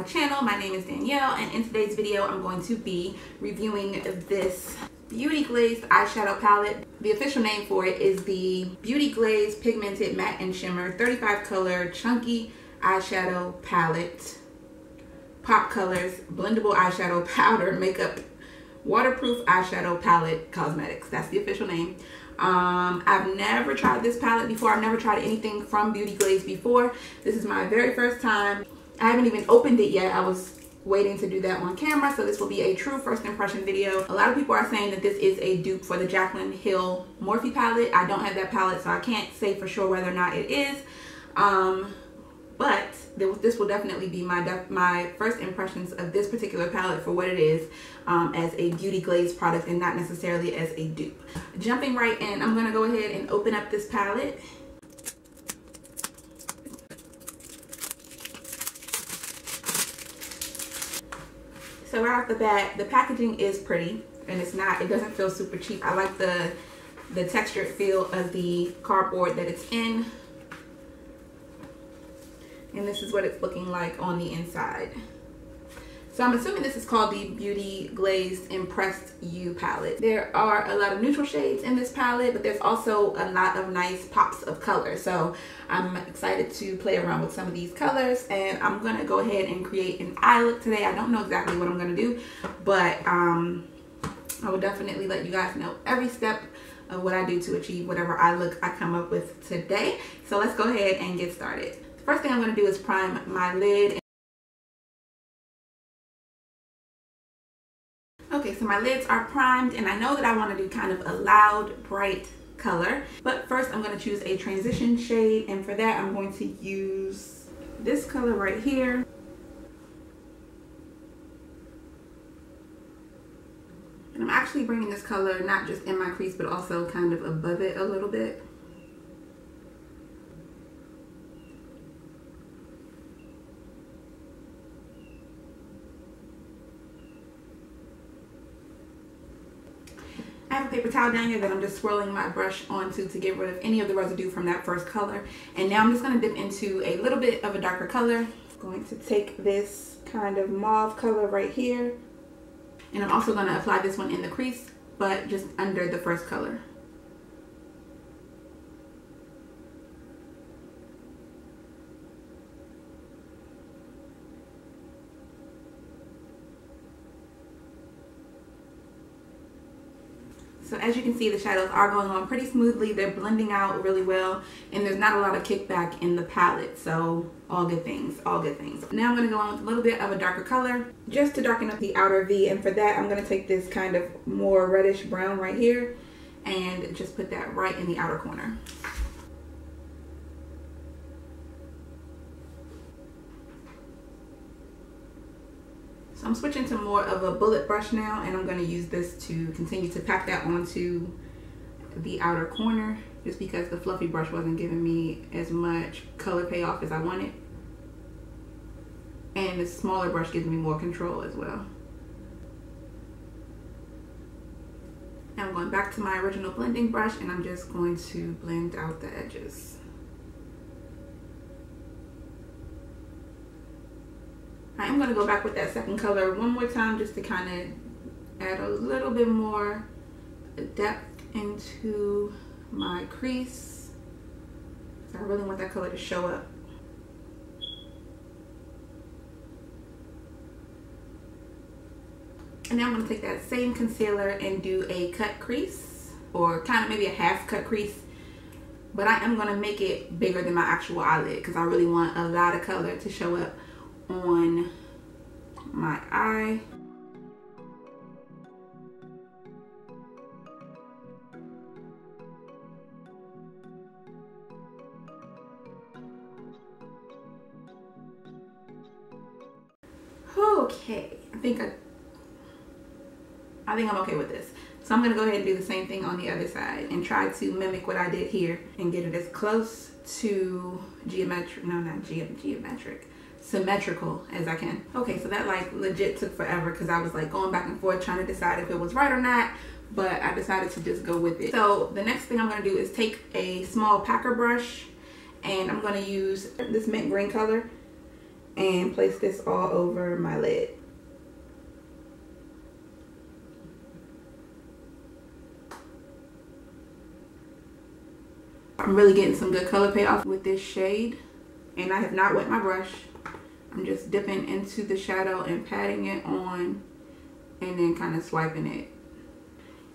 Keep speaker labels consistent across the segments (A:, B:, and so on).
A: channel. My name is Danielle, and in today's video I'm going to be reviewing this Beauty Glazed Eyeshadow Palette. The official name for it is the Beauty Glazed Pigmented Matte and Shimmer 35 Color Chunky Eyeshadow Palette. Pop Colors Blendable Eyeshadow Powder Makeup Waterproof Eyeshadow Palette Cosmetics. That's the official name. I've never tried this palette before. I've never tried anything from Beauty Glazed before. This is my very first time. I haven't even opened it yet. I was waiting to do that on camera, so this will be a true first impression video. A lot of people are saying that this is a dupe for the Jaclyn Hill Morphe palette. I don't have that palette, so I can't say for sure whether or not it is. But this will definitely be my first impressions of this particular palette for what it is, as a Beauty Glazed product and not necessarily as a dupe. Jumping right in, I'm going to go ahead and open up this palette. So right off the bat, the packaging is pretty, and it doesn't feel super cheap. I like the textured feel of the cardboard that it's in. And this is what it's looking like on the inside. So I'm assuming this is called the Beauty Glazed Impressed You palette. There are a lot of neutral shades in this palette, but there's also a lot of nice pops of color. So I'm excited to play around with some of these colors, and I'm gonna go ahead and create an eye look today. I don't know exactly what I'm gonna do, but I will definitely let you guys know every step of what I do to achieve whatever eye look I come up with today. So let's go ahead and get started. First thing I'm going to do is prime my lid. Okay, so my lids are primed, and I know that I want to do kind of a loud, bright color. But first I'm going to choose a transition shade, and for that I'm going to use this color right here. And I'm actually bringing this color not just in my crease, but also kind of above it a little bit. I have a paper towel down here that I'm just swirling my brush onto to get rid of any of the residue from that first color. And now I'm just going to dip into a little bit of a darker color. I'm going to take this kind of mauve color right here. And I'm also going to apply this one in the crease, but just under the first color. So as you can see, the shadows are going on pretty smoothly. They're blending out really well, and there's not a lot of kickback in the palette. So all good things, all good things. Now I'm going to go on with a little bit of a darker color just to darken up the outer V. And for that, I'm going to take this kind of more reddish brown right here and just put that right in the outer corner. So I'm switching to more of a bullet brush now, and I'm going to use this to continue to pack that onto the outer corner, just because the fluffy brush wasn't giving me as much color payoff as I wanted. And the smaller brush gives me more control as well. Now I'm going back to my original blending brush, and I'm just going to blend out the edges. I'm going to go back with that second color one more time just to kind of add a little bit more depth into my crease. So I really want that color to show up. And now I'm going to take that same concealer and do a cut crease, or kind of maybe a half cut crease. But I am going to make it bigger than my actual eyelid because I really want a lot of color to show up on my eye. Okay, I think I'm okay with this. So I'm gonna go ahead and do the same thing on the other side and try to mimic what I did here and get it as close to symmetrical as I can. Okay, so that like legit took forever because I was like going back and forth trying to decide if it was right or not, but I decided to just go with it. So the next thing I'm gonna do is take a small packer brush, and I'm gonna use this mint green color and place this all over my lid. I'm really getting some good color payoff with this shade, and I have not wet my brush. I'm just dipping into the shadow and patting it on and then kind of swiping it.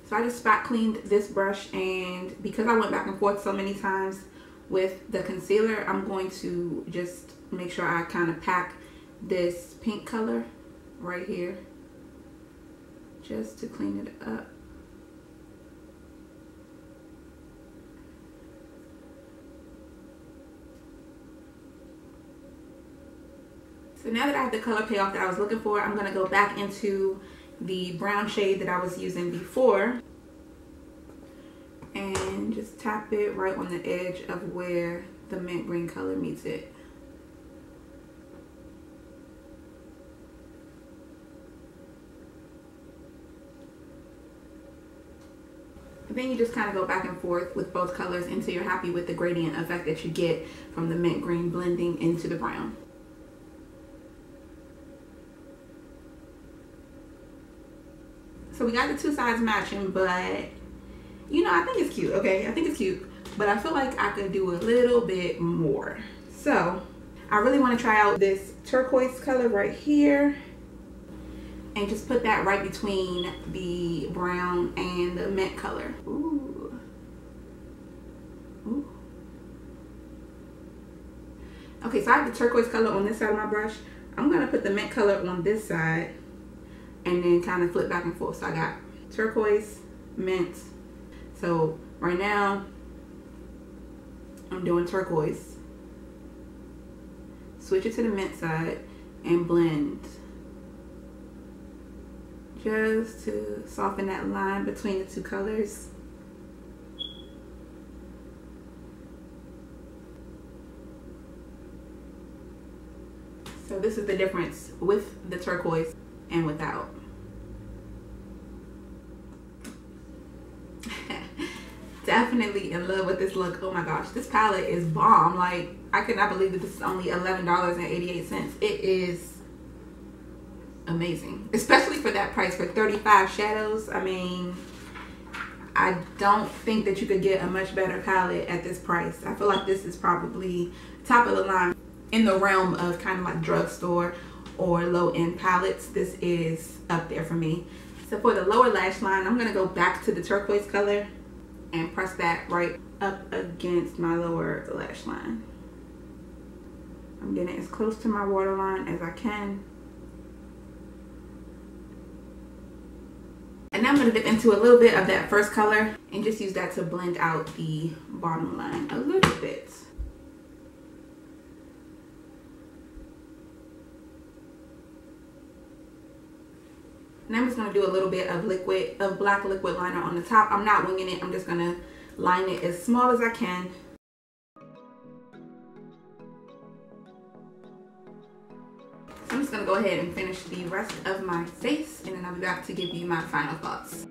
A: So I just spot cleaned this brush, and because I went back and forth so many times with the concealer, I'm going to just make sure I kind of pack this pink color right here just to clean it up. So now that I have the color payoff that I was looking for, I'm going to go back into the brown shade that I was using before and just tap it right on the edge of where the mint green color meets it. And then you just kind of go back and forth with both colors until you're happy with the gradient effect that you get from the mint green blending into the brown. So we got the two sides matching, but you know, I think it's cute, okay? I think it's cute, but I feel like I could do a little bit more. So I really want to try out this turquoise color right here and just put that right between the brown and the mint color. Ooh. Ooh. Okay, so I have the turquoise color on this side of my brush. I'm gonna put the mint color on this side and then kind of flip back and forth. So I got turquoise, mint. So right now I'm doing turquoise. Switch it to the mint side and blend. Just to soften that line between the two colors. So this is the difference with the turquoise and without. Definitely in love with this look. Oh my gosh, this palette is bomb. Like, I could not believe that this is only $11.88. It is amazing, especially for that price, for 35 shadows. I mean, I don't think that you could get a much better palette at this price. I feel like this is probably top of the line in the realm of kind of like drugstore or low-end palettes. This is up there for me. So for the lower lash line, I'm gonna go back to the turquoise color and press that right up against my lower lash line. I'm getting as close to my waterline as I can. And now I'm gonna dip into a little bit of that first color and just use that to blend out the bottom line a little bit. And I'm just gonna do a little bit of black liquid liner on the top. I'm not winging it. I'm just gonna line it as small as I can. So I'm just gonna go ahead and finish the rest of my face, and then I'll be back to give you my final thoughts.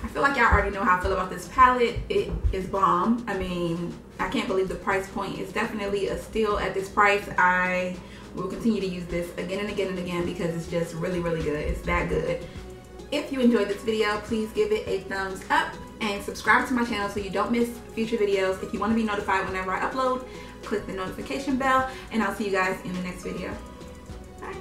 A: I feel like y'all already know how I feel about this palette. It is bomb. I mean, I can't believe the price point. It's definitely a steal at this price. I will continue to use this again and again and again because it's just really, really good. It's that good. If you enjoyed this video, please give it a thumbs up and subscribe to my channel so you don't miss future videos. If you want to be notified whenever I upload, click the notification bell, and I'll see you guys in the next video. Bye.